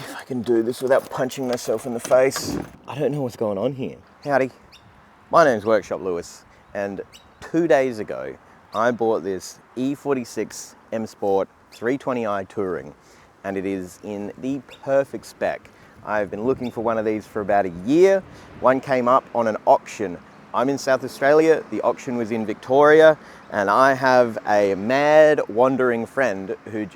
see if I can do this without punching myself in the face. I don't know what's going on here. Howdy. My name's Workshop Lewis, and 2 days ago, I bought this E46 Msport 320i Touring, and it is in the perfect spec. I've been looking for one of these for about a year. One came up on an auction. I'm in South Australia, the auction was in Victoria, and I have a mad wandering friend who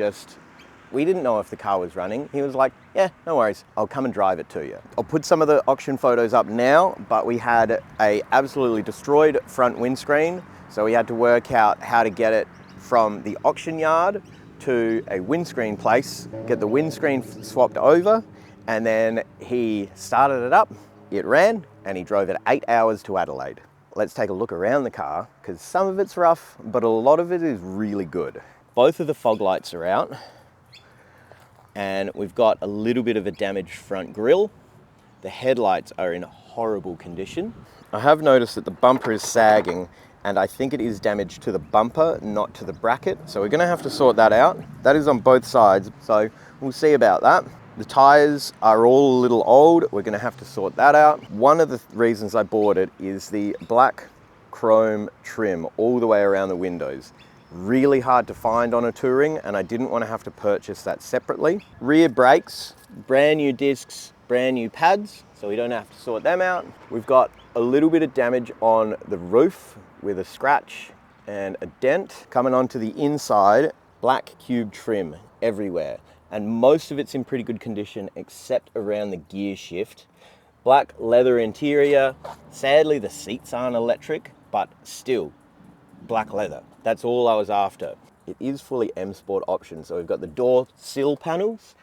we didn't know if the car was running. He was like, yeah, no worries, I'll come and drive it to you. I'll put some of the auction photos up now, but we had a absolutely destroyed front windscreen, so we had to work out how to get it from the auction yard to a windscreen place, get the windscreen swapped over, and then he started it up, it ran, and he drove it 8 hours to Adelaide. Let's take a look around the car, because some of it's rough, but a lot of it is really good. Both of the fog lights are out, and we've got a little bit of a damaged front grille. The headlights are in horrible condition. I have noticed that the bumper is sagging, and I think it is damaged to the bumper, not to the bracket. So we're gonna have to sort that out. That is on both sides, so we'll see about that. The tires are all a little old. We're gonna have to sort that out. One of the reasons I bought it is the black chrome trim all the way around the windows. Really hard to find on a Touring, and I didn't want to have to purchase that separately. Rear brakes, brand new discs, brand new pads, so we don't have to sort them out. We've got a little bit of damage on the roof with a scratch and a dent. Coming onto the inside, black cube trim everywhere, and most of it's in pretty good condition except around the gear shift. Black leather interior. Sadly, the seats aren't electric, but still, black leather. That's all I was after. It is fully Msport option. So we've got the door sill panels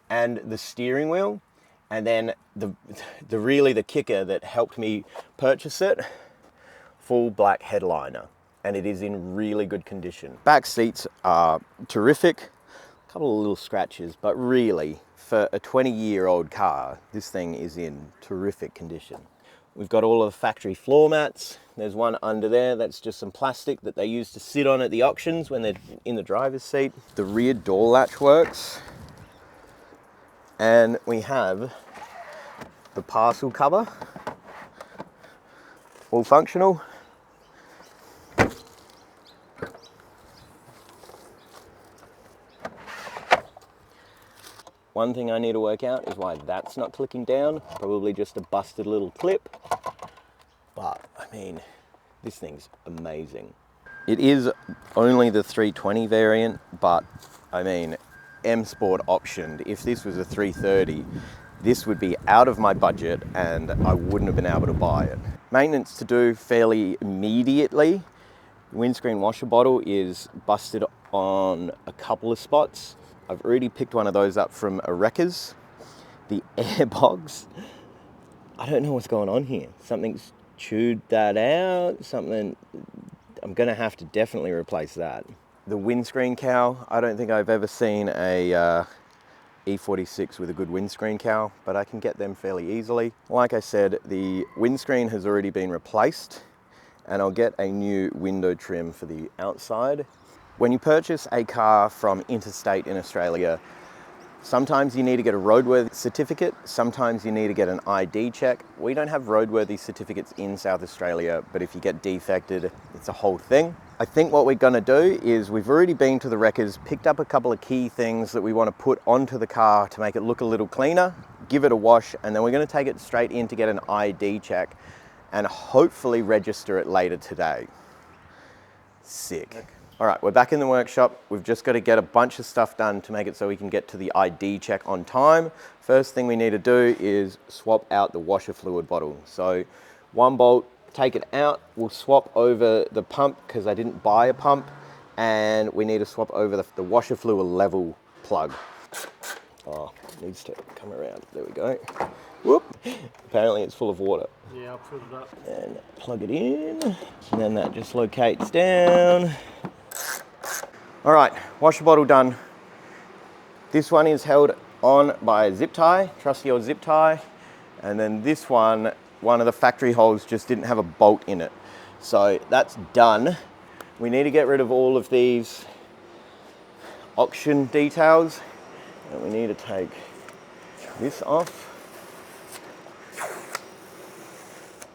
and the steering wheel. And then the kicker that helped me purchase it, full black headliner. And it is in really good condition. Back seats are terrific. A couple of little scratches, but really for a 20-year-old car, this thing is in terrific condition. We've got all of the factory floor mats. There's one under there that's just some plastic that they used to sit on at the auctions when they're in the driver's seat. The rear door latch works. And we have the parcel cover, all functional. One thing I need to work out is why that's not clicking down. Probably just a busted little clip. But, I mean, this thing's amazing. It is only the 320 variant, but, I mean, Msport optioned. If this was a 330, this would be out of my budget and I wouldn't have been able to buy it. Maintenance to do fairly immediately. Windscreen washer bottle is busted on a couple of spots. I've already picked one of those up from a wrecker's. The airbox, I don't know what's going on here. Something's chewed that out, I'm gonna have to definitely replace that. The windscreen cowl, I don't think I've ever seen a E46 with a good windscreen cowl, but I can get them fairly easily. Like I said, the windscreen has already been replaced, and I'll get a new window trim for the outside. When you purchase a car from interstate in Australia, sometimes you need to get a roadworthy certificate, sometimes you need to get an ID check. We don't have roadworthy certificates in South Australia, but if you get defected, it's a whole thing. I think what we're gonna do is we've already been to the wreckers, picked up a couple of key things that we wanna put onto the car to make it look a little cleaner, give it a wash, and then we're gonna take it straight in to get an ID check and hopefully register it later today. Sick. All right, we're back in the workshop. We've just got to get a bunch of stuff done to make it so we can get to the ID check on time. First thing we need to do is swap out the washer fluid bottle. So one bolt, take it out. We'll swap over the pump because I didn't buy a pump, and we need to swap over the washer fluid level plug. Oh, it needs to come around. There we go. Whoop. Apparently it's full of water. Yeah, I'll fill it up. And plug it in, and then that just locates down. All right, washer bottle done. This one is held on by a zip tie, trusty old zip tie. And then this one of the factory holes just didn't have a bolt in it. So that's done. We need to get rid of all of these auction details. And we need to take This off.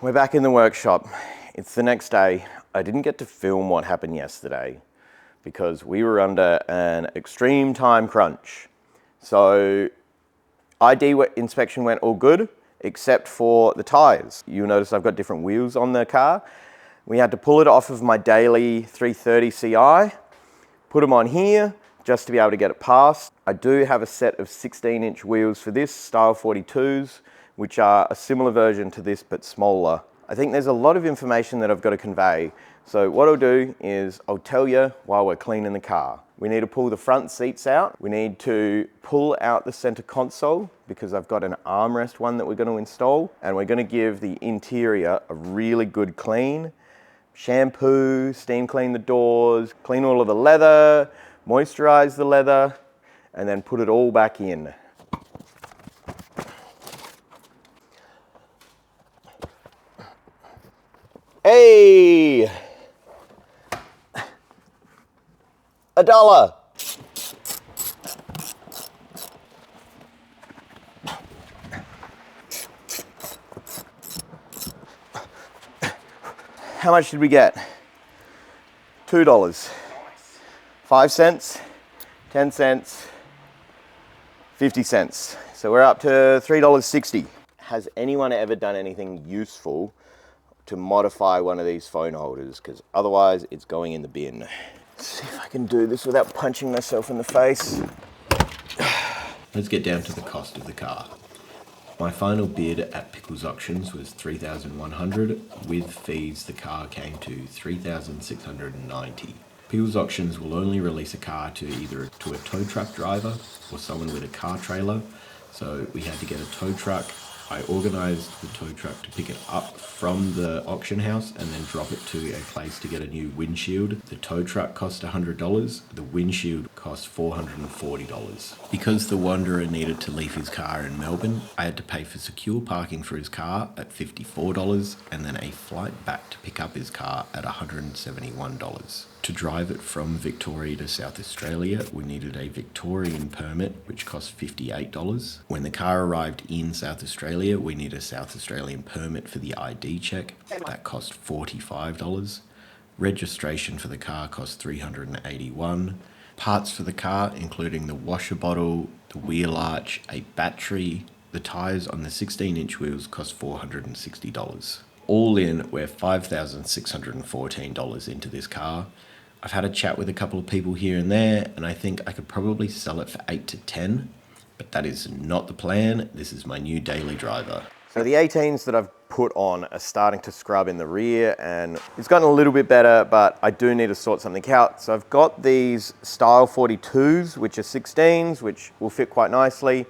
We're back in the workshop. It's the next day. I didn't get to film what happened yesterday because we were under an extreme time crunch. So ID inspection went all good, except for the tires. You'll notice I've got different wheels on the car. We had to pull it off of my daily 330 CI, put them on here just to be able to get it past. I do have a set of 16-inch wheels for this, style 42s, which are a similar version to this, but smaller. I think there's a lot of information that I've got to convey. So what I'll do is I'll tell you while we're cleaning the car. We need to pull the front seats out. We need to pull out the center console because I've got an armrest one that we're going to install, and we're going to give the interior a really good clean. Shampoo, steam clean the doors, clean all of the leather, moisturize the leather, and then put it all back in. Hey! $1. How much did we get? $2. 5 cents, 10 cents, 50 cents. So we're up to $3.60. Has anyone ever done anything useful to modify one of these phone holders? Because otherwise it's going in the bin. Let's see if I can do this without punching myself in the face. Let's get down to the cost of the car. My final bid at Pickles Auctions was $3,100. With fees, the car came to $3,690. Pickles Auctions will only release a car to either a tow truck driver or someone with a car trailer. So we had to get a tow truck. I organised the tow truck to pick it up from the auction house and then drop it to a place to get a new windshield. The tow truck cost $100, the windshield cost $440. Because the Wanderer needed to leave his car in Melbourne, I had to pay for secure parking for his car at $54 and then a flight back to pick up his car at $171. To drive it from Victoria to South Australia, we needed a Victorian permit, which cost $58. When the car arrived in South Australia, we needed a South Australian permit for the ID check. That cost $45. Registration for the car cost $381. Parts for the car, including the washer bottle, the wheel arch, a battery, the tyres on the 16-inch wheels cost $460. All in, we're $5,614 into this car. I've had a chat with a couple of people here and there, and I think I could probably sell it for 8 to 10, but that is not the plan. This is my new daily driver. So the 18s that I've put on are starting to scrub in the rear, and it's gotten a little bit better, but I do need to sort something out. So I've got these style 42s, which are 16s, which will fit quite nicely.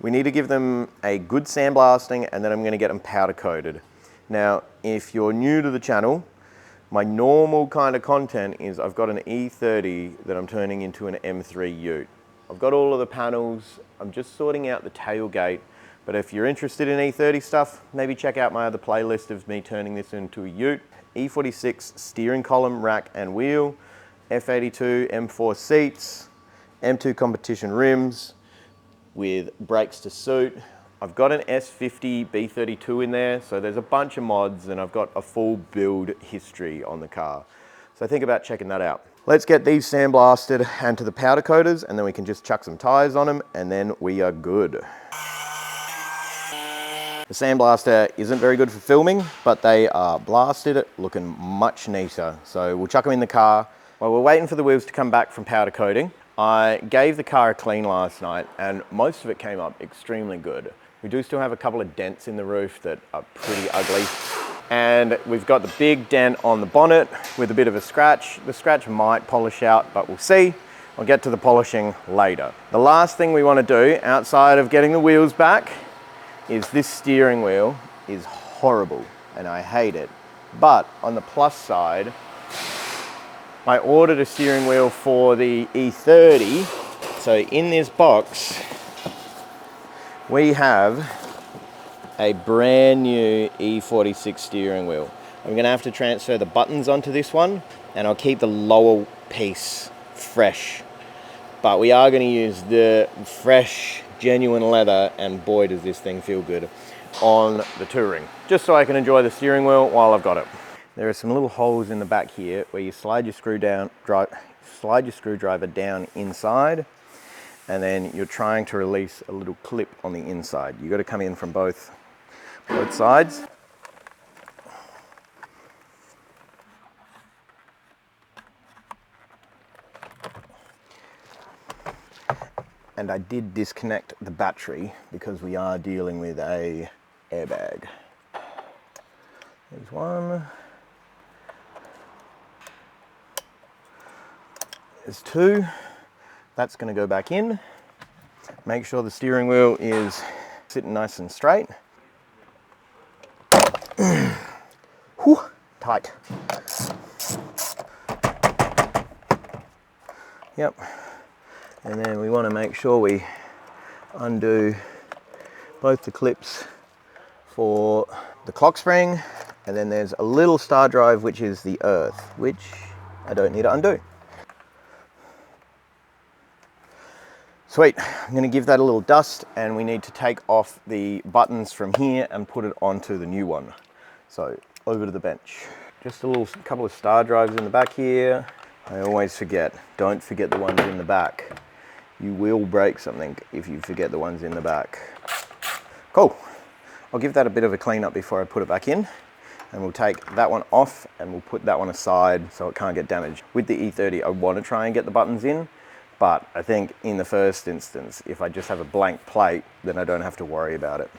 We need to give them a good sandblasting, and then I'm going to get them powder coated. Now, if you're new to the channel, my normal kind of content is I've got an E30 that I'm turning into an M3 Ute. I've got all of the panels, I'm just sorting out the tailgate, but if you're interested in E30 stuff, maybe check out my other playlist of me turning this into a Ute. E46 steering column, rack and wheel, F82 M4 seats, M2 competition rims with brakes to suit. I've got an S50 B32 in there, so there's a bunch of mods and I've got a full build history on the car. So think about checking that out. Let's get these sandblasted and to the powder coaters, and then we can just chuck some tires on them and then we are good. The sandblaster isn't very good for filming, but they are blasted, looking much neater. So we'll chuck them in the car. While we're waiting for the wheels to come back from powder coating, I gave the car a clean last night and most of it came up extremely good. We do still have a couple of dents in the roof that are pretty ugly. And we've got the big dent on the bonnet with a bit of a scratch. The scratch might polish out, but we'll see. I'll get to the polishing later. The last thing we want to do outside of getting the wheels back is this steering wheel is horrible and I hate it. But on the plus side, I ordered a steering wheel for the E30. So in this box, we have a brand new E46 steering wheel. I'm going to have to transfer the buttons onto this one and I'll keep the lower piece fresh. But we are going to use the fresh genuine leather, and boy does this thing feel good on the Touring. Just so I can enjoy the steering wheel while I've got it. There are some little holes in the back here where you slide your screwdriver down inside, and then you're trying to release a little clip on the inside. You've got to come in from both sides. And I did disconnect the battery because we are dealing with a airbag. There's one. There's two. That's going to go back in. Make sure the steering wheel is sitting nice and straight. Whew, tight. Yep. And then we want to make sure we undo both the clips for the clock spring. And then there's a little star drive, which is the earth, which I don't need to undo. Sweet, I'm going to give that a little dust, and we need to take off the buttons from here and put it onto the new one. So over to the bench. Just a couple of star drives in the back here. I always forget, don't forget the ones in the back. You will break something if you forget the ones in the back. Cool. I'll give that a bit of a clean up before I put it back in. And we'll take that one off and we'll put that one aside so it can't get damaged. With the E30, I want to try and get the buttons in, but I think in the first instance, if I just have a blank plate, then I don't have to worry about it.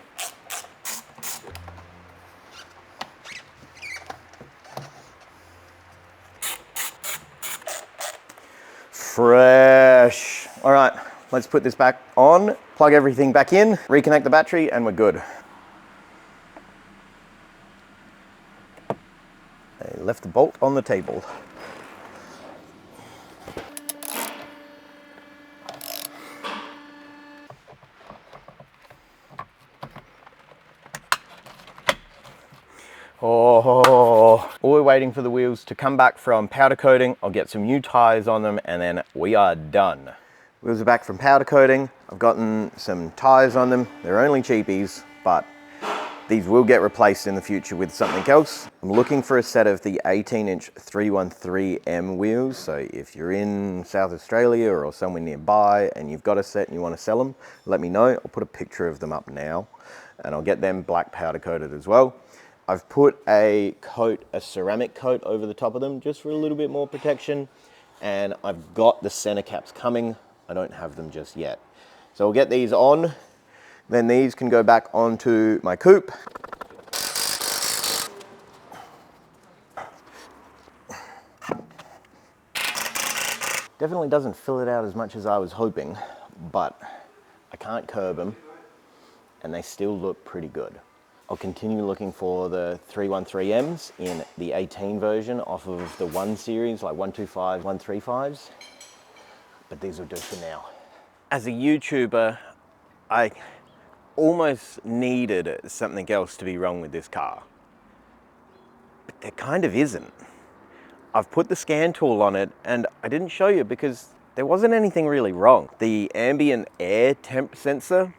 Fresh. All right, let's put this back on, plug everything back in, reconnect the battery, and we're good. I left the bolt on the table. Oh, we're waiting for the wheels to come back from powder coating. I'll get some new tires on them and then we are done. Wheels are back from powder coating. I've gotten some tires on them. They're only cheapies, but these will get replaced in the future with something else. I'm looking for a set of the 18-inch 313M wheels. So if you're in South Australia or somewhere nearby and you've got a set and you want to sell them, let me know. I'll put a picture of them up now and I'll get them black powder coated as well. I've put a ceramic coat over the top of them just for a little bit more protection, and I've got the center caps coming. I don't have them just yet. So I'll get these on, then these can go back onto my coupe. Definitely doesn't fill it out as much as I was hoping, but I can't curb them, and they still look pretty good. I'll continue looking for the 313Ms in the 18 version off of the 1 series, like 125, 135s, but these will do for now. As a YouTuber, I almost needed something else to be wrong with this car, but there kind of isn't. I've put the scan tool on it and I didn't show you because there wasn't anything really wrong. The ambient air temp sensor,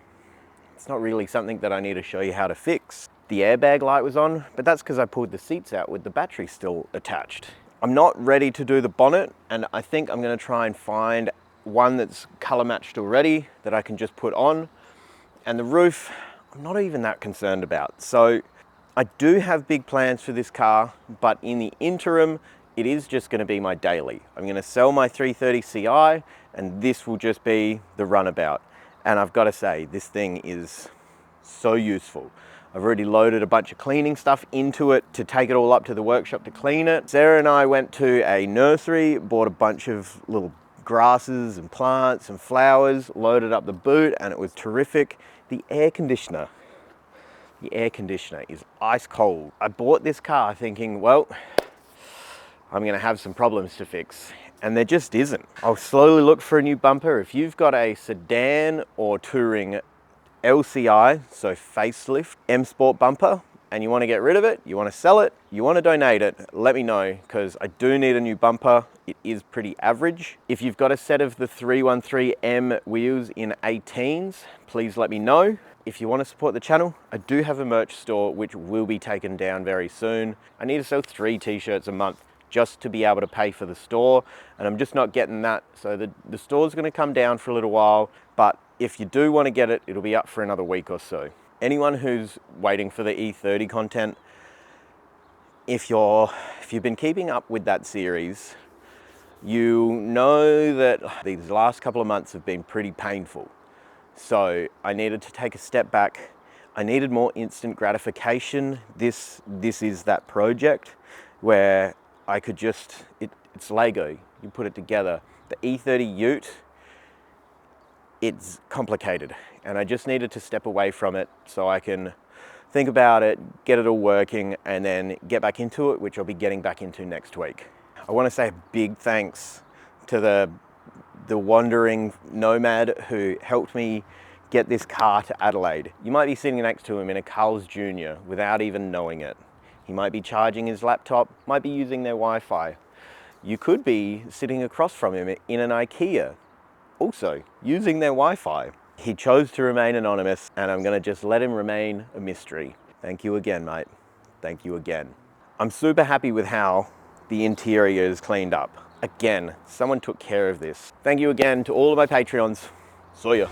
it's not really something that I need to show you how to fix. The airbag light was on, but that's because I pulled the seats out with the battery still attached. I'm not ready to do the bonnet, and I think I'm going to try and find one that's color matched already that I can just put on. And the roof, I'm not even that concerned about. So I do have big plans for this car, but in the interim, it is just going to be my daily. I'm going to sell my 330 Ci, and this will just be the runabout. And I've got to say, this thing is so useful. I've already loaded a bunch of cleaning stuff into it to take it all up to the workshop to clean it. Sarah and I went to a nursery, bought a bunch of little grasses and plants and flowers, loaded up the boot, and it was terrific. The air conditioner is ice cold. I bought this car thinking, well, I'm going to have some problems to fix. And there just isn't. I'll slowly look for a new bumper. If you've got a sedan or touring LCI, so facelift, Msport bumper, and you want to get rid of it, you want to sell it, you want to donate it, let me know, because I do need a new bumper. It is pretty average. If you've got a set of the 313M wheels in 18s, please let me know. If you want to support the channel, I do have a merch store which will be taken down very soon. I need to sell 3 t-shirts a month just to be able to pay for the store, and I'm just not getting that. So the store's going to come down for a little while, but if you do want to get it, it'll be up for another week or so. Anyone who's waiting for the E30 content, if you've been keeping up with that series, you know that these last couple of months have been pretty painful. So I needed to take a step back. I needed more instant gratification. This is that project where I could just, it's Lego, you put it together. The E30 Ute, it's complicated, and I just needed to step away from it so I can think about it, get it all working, and then get back into it, which I'll be getting back into next week. I want to say a big thanks to the wandering nomad who helped me get this car to Adelaide. You might be sitting next to him in a Carl's Jr. without even knowing it. He might be charging his laptop, might be using their Wi-Fi. You could be sitting across from him in an IKEA, also using their Wi-Fi. He chose to remain anonymous, and I'm gonna just let him remain a mystery. Thank you again, mate. Thank you again. I'm super happy with how the interior is cleaned up. Again, someone took care of this. Thank you again to all of my Patreons. See ya.